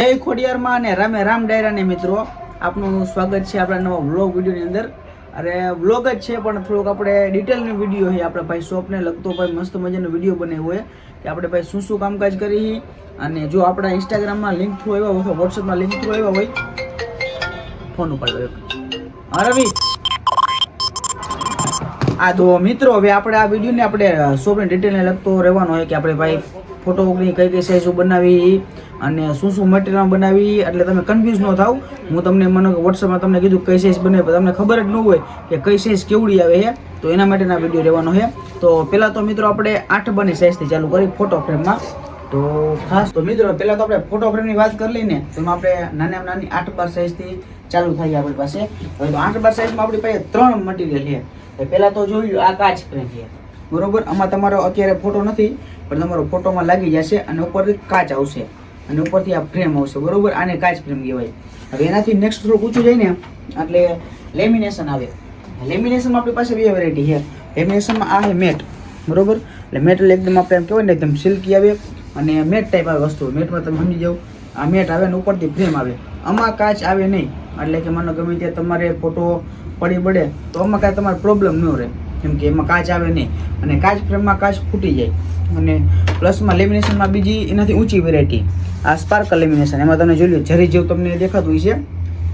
જય ખોડિયારમાં અને રામે રામ ડાયરાને મિત્રો આપનું સ્વાગત છે આપણા નવા વ્લોગ વિડીયોની અંદર. અરે વ્લોગ જ છે પણ થોડુંક આપણે ડિટેલનો વિડીયો છે. આપણે ભાઈ શોપને લગતો ભાઈ મસ્ત મજાનો વિડીયો બનાવ્યો હોય કે આપણે ભાઈ શું શું કામકાજ કરી. અને જો આપણા ઇન્સ્ટાગ્રામમાં લિંક થ્રુ આવ્યા હોય, વોટ્સઅપમાં લિંક થ્રુ આવ્યા હોય, ફોન ઉપાડો. રવિ આ તો મિત્રો હવે આપણે આ વિડીયોને આપણે શોપની ડિટેલને લગતો રહેવાનો હોય કે આપણે ભાઈ ફોટોની કઈ કઈ સાઈઝો બનાવી અને શું શું મટીરિયલ બનાવી, એટલે તમે કન્ફ્યુઝ ન થાવ. હું તમને મને વોટ્સઅપમાં તમને કીધું કઈ સાઈઝ બને, તમને ખબર જ ન હોય કે કઈ સાઈઝ કેવડી આવે છે, તો એના માટેના વિડીયો રહેવાનો છે. તો પહેલાં તો મિત્રો આપણે 8 બારની સાઈઝથી ચાલુ કરી ફોટો ફ્રેમમાં. તો ખાસ તો મિત્રો પહેલાં તો આપણે ફોટો ફ્રેમની વાત કરી લઈને તો આપણે નાનામાં નાની 8 બાર સાઈઝથી ચાલુ થાય આપણી પાસે. હવે તો 8 બાર સાઈઝમાં આપણી પાસે 3 મટીરિયલ છે. પહેલાં તો જોયું આ કાચ ફ્રેમ છે, બરોબર. આમાં તમારો અત્યારે ફોટો નથી પણ તમારો ફોટોમાં લાગી જશે અને ઉપરથી કાચ આવશે અને ઉપરથી આ ફ્રેમ આવશે, બરોબર. આને કાચ ફ્રેમ કહેવાય. હવે એનાથી નેક્સ્ટ થોડુંક ઊંચું જાય ને એટલે લેમિનેશન આવે. લેમિનેશનમાં આપણી પાસે બે વેરાયટી છે. લેમિનેશનમાં આ છે મેટ, બરોબર. એટલે મેટ એટલે એકદમ આપણે એમ કહેવાય ને એકદમ સિલ્કી આવે અને મેટ ટાઈપ આવે વસ્તુ. મેટમાં તમે સમજી જાઓ આ મેટ આવે ને ઉપરથી ફ્રેમ આવે. આમાં કાચ આવે નહીં, એટલે કે માનો ગમે ત્યાં તમારે ફોટો પડી પડે તો આમાં કાંઈ તમારે પ્રોબ્લેમ ન રહે, કેમ કે એમાં કાચ આવે નહીં અને કાચ ફ્રેમમાં કાચ ફૂટી જાય. અને પ્લસમાં લેમિનેશનમાં બીજી એનાથી ઊંચી વેરાયટી આ સ્પાર્કલ લેમિનેશન. એમાં તમે જોઈ લો જરી જેવું તમને દેખાતું હોય છે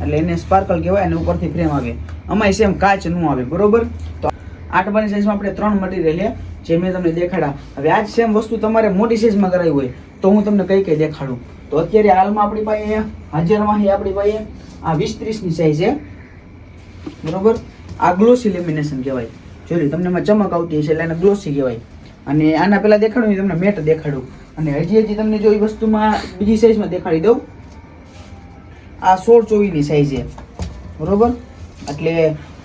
એટલે એને સ્પાર્કલ કહેવાય અને ઉપરથી ફ્રેમ આવે. આમાં સેમ કાચ ન આવે, બરોબર. તો 8 બારની સાઈઝમાં આપણે 3 મટીરિયલ છે જે મેં તમને દેખાડા. હવે આ જ સેમ વસ્તુ તમારે મોટી સાઈઝમાં કરાવી હોય તો હું તમને કઈ કઈ દેખાડું. તો અત્યારે હાલમાં આપણી પાસે હાજરમાં છે આપણી પાસે આ 20-30ની સાઈઝ છે, બરોબર. આ ગ્લોસી લેમિનેશન કહેવાય. જોઈ તમને એમાં ચમક આવતી હશે એટલે એને ગ્લોસી કહેવાય. અને આના પહેલાં દેખાડું તમને મેટ દેખાડું. અને હજી તમને જો એ વસ્તુમાં બીજી સાઈઝમાં દેખાડી દઉં. આ 16-24ની સાઈઝ છે, બરોબર. એટલે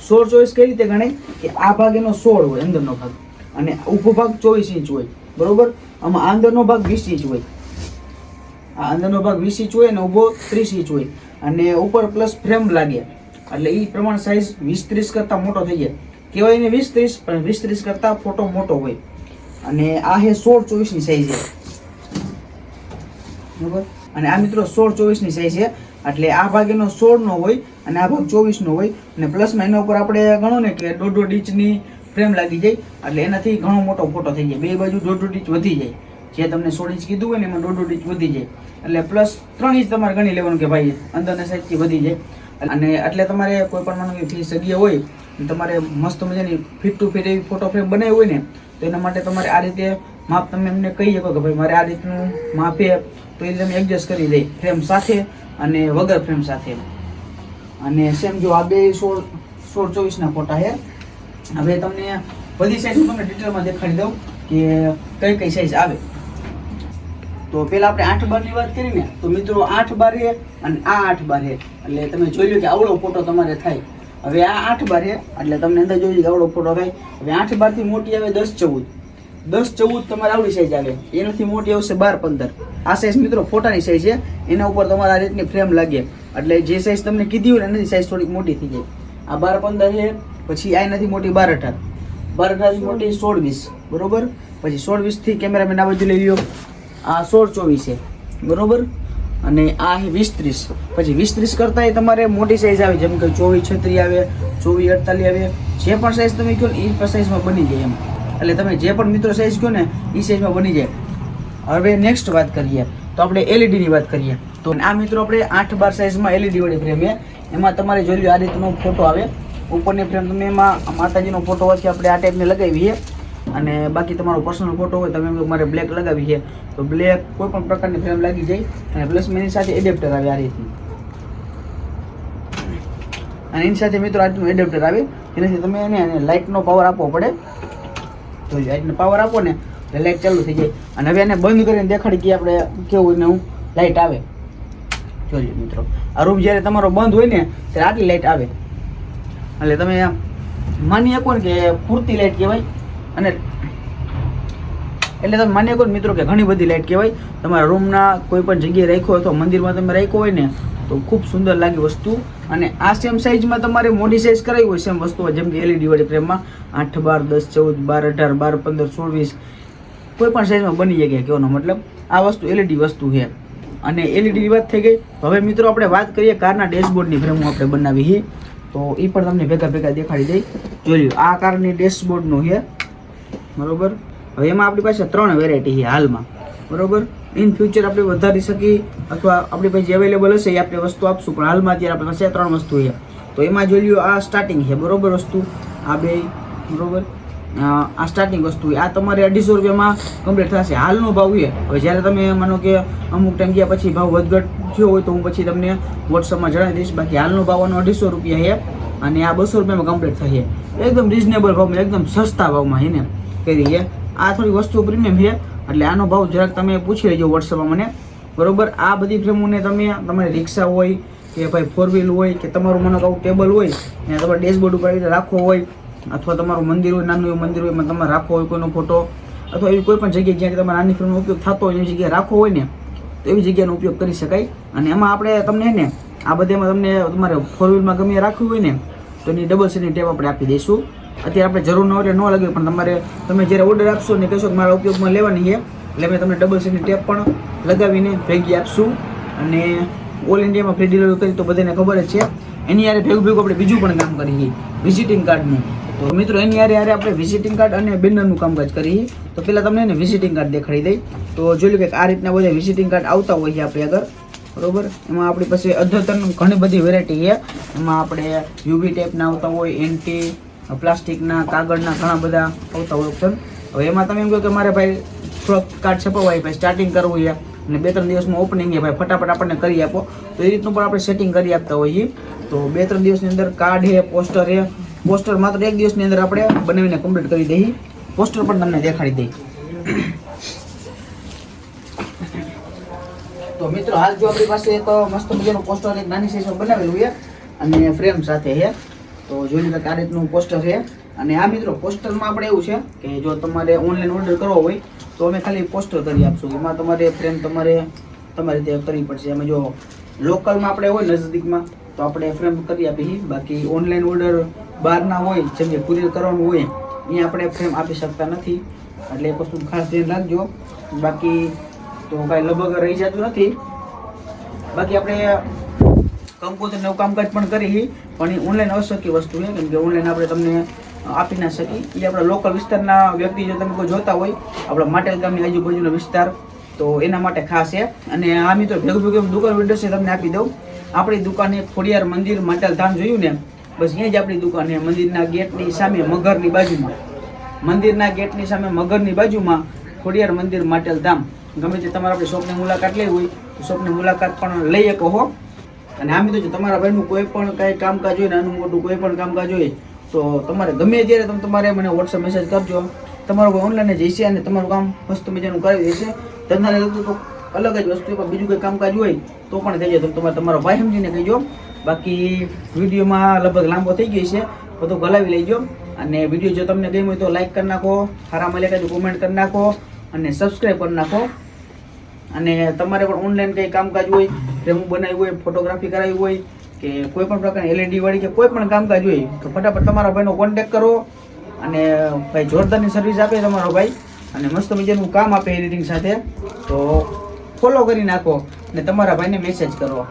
16-24 કઈ રીતે ગણાય કે આ ભાગ એનો 16 હોય અંદરનો ભાગ અને ઊભો ભાગ 24 ઇંચ હોય, બરોબર. આમાં અંદરનો ભાગ 20 ઇંચ હોય. આ અંદરનો ભાગ 20 ઇંચ હોય અને ઊભો 30 ઇંચ હોય અને ઉપર પ્લસ ફ્રેમ લાગે એટલે એ પ્રમાણે સાઈઝ 20-30 કરતાં મોટો થઈ જાય. કહેવાય ને 20-30 પણ 20-30 કરતાં ફોટો મોટો હોય. અને આ છે 16-24ની સાઈઝ છે, બરોબર. અને આ મિત્રો 16-24ની સાઈઝ છે એટલે આ ભાગ એનો 16 નો હોય અને આ ભાગ 24 નો હોય. અને પ્લસમાં એના ઉપર આપણે ગણો ને કે 1.5 ઇંચની ફ્રેમ લાગી જાય એટલે એનાથી ઘણો મોટો ફોટો થઈ જાય. બે બાજુ 1.5 ઇંચ વધી જાય. જે તમને 16 ઇંચ કીધું હોય ને એમાં 1.5 ઇંચ વધી જાય એટલે પ્લસ 3 ઇંચ તમારે ગણી લેવાનું કે ભાઈ અંદરના સાઈડથી વધી જાય. અને એટલે તમારે કોઈ પણ માનો કે જગ્યા હોય તમારે મસ્ત મજાની ફિટ ટુ ફિટ એવી ફોટો ફ્રેમ બનાવી હોય ને તો એના માટે તમારે આ રીતે માપ તમે એમને કહી શકો કે ભાઈ મારે આ રીતનું માપ છે તો એ તમે એડજસ્ટ કરી દે ફ્રેમ સાથે અને વગર ફ્રેમ સાથે. અને સેમ જો આ બે 16-24ના ફોટા છે. હવે તમને બધી સાઈઝ હું તમને ડિટેલમાં દેખાડી દઉં કે કઈ કઈ સાઈઝ આવે. તો પહેલાં આપણે 8 બારની વાત કરીને તો મિત્રો 8 બાર છે અને આ 8 બાર છે એટલે તમે જોઈ લો કે આવડો ફોટો તમારે થાય. હવે આ 8 બાર છે એટલે તમને અંદર જોઈ લો કે આવડો ફોટો થાય. હવે 8 બારથી મોટી આવે 10-14. 10-14 તમારે આવડી સાઈઝ આવે. એનાથી મોટી આવશે 12-15. આ સાઈઝ મિત્રો ફોટાની સાઈઝ છે. એના ઉપર તમારે આ રીતની ફ્રેમ લાગે એટલે જે સાઈઝ તમને કીધી હોય ને એનાથી સાઈઝ થોડીક મોટી થઈ જાય. આ 12-15 છે. પછી આ એનાથી મોટી 12-18. 12-18 મોટી 16-20, બરોબર. પછી 16-20થી કેમેરામેન આ બાજુ લઈ લો. આ 16-24 છે, બરોબર. અને આ છે 20-30. પછી 20-30 કરતાં એ તમારે મોટી સાઈઝ આવે જેમ કે 24-36 આવે, 24-48 આવે. જે પણ સાઈઝ તમે કહો ને એ પણ સાઈઝમાં બની જાય એમ. એટલે તમે જે પણ મિત્રો સાઈઝ કહો ને એ સાઈઝમાં બની જાય. હવે નેક્સ્ટ વાત કરીએ તો આપણે એલઈડીની વાત કરીએ. તો આ મિત્રો આપણે 8 બાર સાઈઝમાં એલઈડી વાળી ફ્રેમ છે. એમાં તમારે જોઈ લો આ રીતનો ફોટો આવે. ઉપરની ફ્રેમ તમે એમાં માતાજીનો ફોટો હોય આપણે આ ટાઈપની લગાવી છે. અને બાકી તમારો પર્સનલ ફોટો હોય તમે મારે બ્લેક લગાવી છે તો બ્લેક કોઈ પણ પ્રકારની ફ્રેમ લાગી જાય. અને પ્લસ એની સાથે એડેપ્ટર આવે આ રીતનું. અને એની સાથે મિત્રો આજનું એડેપ્ટર આવે. એનાથી તમે એને લાઇટનો પાવર આપવો પડે. તો લાઇટનો પાવર આપો ને એટલે લાઇટ ચાલુ થઈ જાય. અને હવે એને બંધ કરીને દેખાડી કે આપણે કેવું ને હું લાઇટ આવે. જોઈ મિત્રો આ રૂમ જ્યારે તમારો બંધ હોય ને ત્યારે આટલી લાઇટ આવે. એટલે તમે માની શકો ને કે પૂરતી લાઇટ કહેવાય. અને એટલે તમે માની શકો ને મિત્રો કે ઘણી બધી લાઇટ કહેવાય. તમારા રૂમના કોઈ પણ જગ્યાએ રાખ્યો અથવા મંદિરમાં તમે રાખ્યો હોય ને તો ખૂબ સુંદર લાગે વસ્તુ. અને આ સેમ સાઈઝમાં તમારે મોટી સાઈઝ કરાવી હોય સેમ વસ્તુઓ જેમ કે એલઈડી વાળી ફ્રેમમાં 8 બાર 10 14 12 18 12 15 16 20 કોઈ પણ સાઈઝમાં બની જાય. કહેવાનો મતલબ આ વસ્તુ એલઈડી વસ્તુ છે. અને એલઈડી વાત થઈ ગઈ. હવે મિત્રો આપણે વાત કરીએ કારના ડેશબોર્ડની ફ્રેમો આપણે બનાવી છે, તો એ પણ તમને ભેગા દેખાડી દઈ. જોઈ લો, આ કારની ડેશબોર્ડનું છે, બરોબર. હવે એમાં આપણી પાસે 3 વેરાયટી છે હાલમાં, બરોબર. ઇન ફ્યુચર આપણે વધારી શકીએ અથવા આપણી પાસે જે અવેલેબલ હશે એ આપણે વસ્તુ આપશું, પણ હાલમાં અત્યારે આપણી પાસે 3 વસ્તુ છે. તો એમાં જોઈ લો, આ સ્ટાર્ટિંગ છે, બરોબર. વસ્તુ આ બે, બરોબર. આ સ્ટાર્ટિંગ વસ્તુ આ તમારે 250 રૂપિયામાં કમ્પ્લીટ થશે. હાલનો ભાવ છે. હવે જ્યારે તમે માનો કે અમુક ટાઈમ ગયા પછી ભાવ વધઘટ થયો હોય તો હું પછી તમને વોટ્સઅપમાં જણાવી દઈશ. બાકી હાલનો ભાવ આનો 250 રૂપિયા છે અને આ 200 રૂપિયામાં કમ્પ્લીટ થશે. એકદમ રિઝનેબલ ભાવમાં, એકદમ સસ્તા ભાવમાં એને કરી છે. આ થોડી વસ્તુ પ્રીમિયમ છે એટલે આનો ભાવ જરાક તમે પૂછી લેજો વોટ્સઅપમાં મને, બરોબર. આ બધી ફ્રેમોને તમે તમારી રિક્ષા હોય કે ભાઈ 4 વ્હીલ હોય કે તમારું મને કહું ટેબલ હોય અને તમારે ડેશબોર્ડ ઉપર રાખવો હોય અથવા તમારું મંદિર હોય, નાનું એવું મંદિર હોય, એમાં તમારે રાખવો હોય કોઈનો ફોટો અથવા એવી કોઈ પણ જગ્યાએ જ્યાં તમારે નાની ફ્રેમનો ઉપયોગ થતો હોય એવી જગ્યાએ રાખવો હોય ને તો એવી જગ્યાનો ઉપયોગ કરી શકાય. અને એમાં આપણે તમને ને આ બધામાં તમને તમારે 4 વ્હીલમાં ગમે રાખવું હોય ને તો એની ડબલ સીટની ટેપ આપણે આપી દઈશું. અત્યારે આપણે જરૂર ન હોય ન લાગે, પણ તમે જ્યારે ઓર્ડર આપશો ને કહેશો કે મારા ઉપયોગમાં લેવાની છે એટલે અમે તમને ડબલ સીટની ટેપ પણ લગાવીને ભેગી આપશું. અને ઓલ ઇન્ડિયામાં ફ્રી ડિલિવરી કરી તો બધાને ખબર જ છે. એની યારે ભેગું આપણે બીજું પણ કામ કરીએ, વિઝિટિંગ કાર્ડનું. તો મિત્રો એની યારે આપણે વિઝિટિંગ કાર્ડ અને બેનરનું કામકાજ કરીએ. તો પહેલાં તમને એને વિઝિટિંગ કાર્ડ દેખાડી દઈ. તો જોઈ લો કે આ રીતના બધા વિઝિટિંગ કાર્ડ આવતા હોય છે આપણે આગળ, બરોબર. એમાં આપણી પાસે અદ્યતન ઘણી બધી વેરાયટી છે. એમાં આપણે યુવી ટેપના આવતા હોય, એન્ટી પ્લાસ્ટિકના, કાગળના ઘણા બધા આવતા હોય ઓપ્શન. હવે એમાં તમે એમ કહો કે મારે ભાઈ થોડોક કાર્ડ છપાવવા ભાઈ સ્ટાર્ટિંગ કરવું છે અને 2-3 દિવસમાં ઓપનિંગ છે ભાઈ ફટાફટ આપણને કરી આપો, તો એ રીતનું પણ આપણે સેટિંગ કરી આપતા હોઈએ. તો 2-3 દિવસની અંદર કાર્ડ છે, પોસ્ટર છે. પોસ્ટર માત્ર 1 દિવસની અંદર આપણે બનાવીને કમ્પ્લીટ કરી દઈએ. પોસ્ટર પણ તમને દેખાડી દઈએ. તો મિત્રો હાલ જો આપણી પાસે એક મસ્ત મજાનું પોસ્ટર એક નાની સાઈઝમાં બનાવેલું છે અને ફ્રેમ સાથે છે. તો જોઈ લો કે આ રીતનું પોસ્ટર છે. અને આ મિત્રો પોસ્ટરમાં આપણે એવું છે કે જો તમારે ઓનલાઈન ઓર્ડર કરવો હોય તો અમે ખાલી પોસ્ટર કરી આપશું. એમાં તમારે ફ્રેમ તમારી રીતે કરવી પડશે. એમાં જો લોકલમાં આપણે હોય નજદીકમાં તો આપણે ફ્રેમ કરી આપીએ. બાકી ઓનલાઈન ઓર્ડર બહારના હોય, જેમ કે કુરિયર કરવાનું હોય, અહીંયા આપણે ફ્રેમ આપી શકતા નથી. એટલે એ વસ્તુ ખાસ ધ્યાન રાખજો. બાકી તો કાંઈ લગભગ રહી જતું નથી. બાકી આપણે કંકોત્રી નવું કામકાજ પણ કરી, પણ એ ઓનલાઈન અશક્ય વસ્તુ છે, કેમ કે ઓનલાઈન આપણે તમને આપી ના શકી. એ આપણા લોકલ વિસ્તારના વ્યક્તિ જો તમે કોઈ જોતા હોય, આપણા માટેલ ગામની આજુબાજુનો વિસ્તાર, તો એના માટે ખાસ છે. અને આ મિત્રો ભેગું દુકાન એડ્રેસ તમને આપી દઉં. આપણી દુકાને ખોડિયાર મંદિર માટેલ ધામ જોયું ને, બસ અહીંયા જ આપણી દુકાન છે. મંદિરના ગેટની સામે મગરની બાજુમાં, મંદિરના ગેટની સામે મગરની બાજુમાં ખોડિયાર મંદિર માટેલ ધામ. ગમે તે તમારે આપણી શોપની મુલાકાત લેવી હોય તો શોપની મુલાકાત પણ લઈ શકો હો. અને આ મિત્રો જો તમારા ભાઈનું કોઈ પણ કાંઈ કામકાજ હોય, નાનું મોટું કોઈ પણ કામકાજ હોય તો તમારે ગમે ત્યારે તમારે મને વોટ્સઅપ મેસેજ કરજો. તમારું કોઈ ઓનલાઈન જઈશે અને તમારું કામ મસ્ત મજાનું કરાવી દેશે. ધંધાને લગતું તો અલગ જ વસ્તુ, પણ બીજું કંઈ કામકાજ હોય તો પણ કહેજો. તમે તમારો ભાઈ સમજીને કહેજો. બાકી વિડીયોમાં લગભગ લાંબો થઈ ગયો છે, બધું ગલાવી લેજો. અને વિડીયો જો તમને ગમ્યો હોય તો લાઈક કરી નાખો, સારા મળે કાંઈ કોમેન્ટ કરી નાખો અને સબસ્ક્રાઈબ કરી નાખો. અને તમારે પણ ઓનલાઈન કંઈ કામકાજ હોય, ફ્રેમ બનાવ્યું હોય, ફોટોગ્રાફી કરાવી હોય કે કોઈ પણ પ્રકારની LED વાળી કે કોઈ પણ કામકાજ હોય તો ફટાફટ તમારા ભાઈનો કોન્ટેક્ટ કરો. અને ભાઈ જોરદારની સર્વિસ આપે તમારો ભાઈ અને મસ્ત મજાનું કામ આપે એડિટિંગ સાથે. તો ફોલો કરી નાખો અને તમારા ભાઈને મેસેજ કરો.